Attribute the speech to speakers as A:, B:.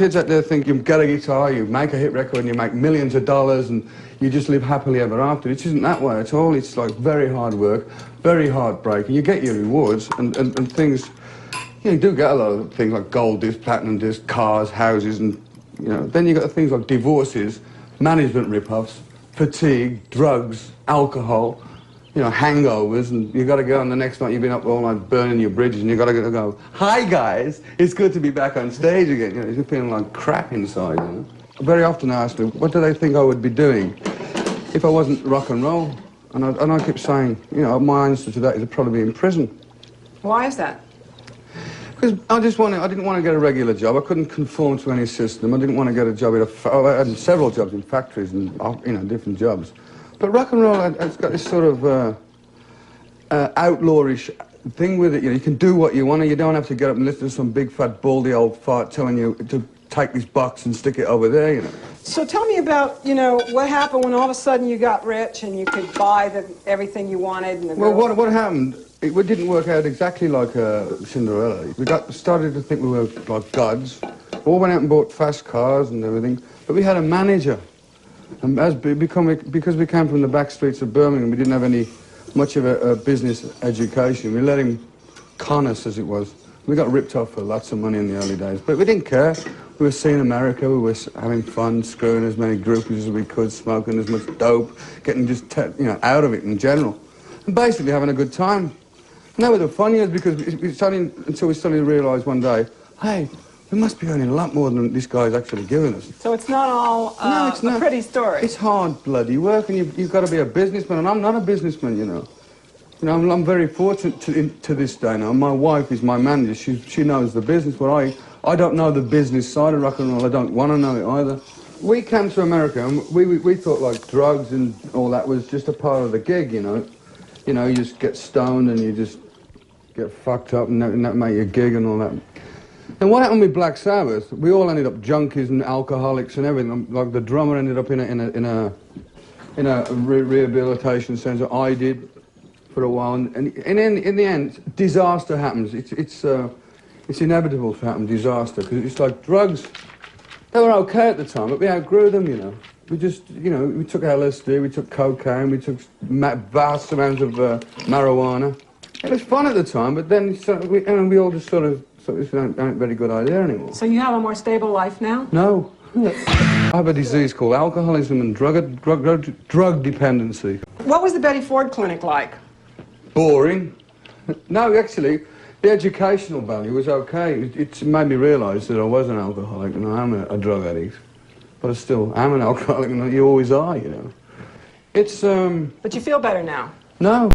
A: kids out there think you get a guitar, you make a hit record and you make millions of dollars and you just live happily ever after. It isn't that way at all. It's like very hard work, very heartbreaking. You get your rewards and things, you do get a lot of things like gold disc, platinum disc, cars, houses, and then you got things like divorces, management rip-offs, fatigue, drugs, alcohol, hangovers, and you got to go on the next night. You've been up all night burning your bridges, and you got to go, "Hi guys, it's good to be back on stage again." You're feeling like crap inside. Very often I ask them, "What do they think I would be doing if I wasn't rock and roll?" And I keep saying, my answer to that is I'd probably be in prison.
B: Why is that?
A: Because I didn't want to get a regular job. I couldn't conform to any system. I didn't want to get a job I had several jobs in factories and different jobs. But rock and roll, it's got this sort of outlawish thing with it. You can do what you want to. You don't have to get up and listen to some big, fat, baldy old fart telling you to take this box and stick it over there,
B: So tell me about, what happened when all of a sudden you got rich and you could buy everything you wanted. And
A: well, what happened, it didn't work out exactly like Cinderella. We started to think we were like gods. All went out and bought fast cars and everything. But we had a manager. And because we came from the back streets of Birmingham, we didn't have much of a business education. We let him con us, as it was. We got ripped off for lots of money in the early days, but we didn't care. We were seeing America, we were having fun, screwing as many groupies as we could, smoking as much dope, getting just out of it in general, and basically having a good time. And that was the fun years, because until we suddenly realised one day, hey, we must be earning a lot more than this guy's actually giving us.
B: So it's not all
A: no, it's not.
B: A pretty story.
A: It's hard bloody work, and you've got to be a businessman, and I'm not a businessman, I'm very fortunate to this day now. My wife is my manager. She knows the business, but I don't know the business side of rock and roll. I don't want to know it either. We came to America, and we thought like drugs and all that was just a part of the gig, you just get stoned and you just get fucked up, and that make your gig and all that. And what happened with Black Sabbath? We all ended up junkies and alcoholics and everything. Like the drummer ended up in a rehabilitation centre. I did for a while, and in the end, disaster happens. It's inevitable to happen, disaster, because it's like drugs. They were okay at the time, but we outgrew them. We just, we took LSD, we took cocaine, we took vast amounts of marijuana. It was fun at the time, but then we all just sort of. So it's not a very good idea anymore.
B: So you have a more stable life now?
A: No. I have a disease called alcoholism and drug dependency.
B: What was the Betty Ford Clinic like?
A: Boring. No, actually, the educational value was okay. It made me realise that I was an alcoholic and I am a drug addict. But I still am an alcoholic, and you always are, It's,
B: But you feel better now?
A: No.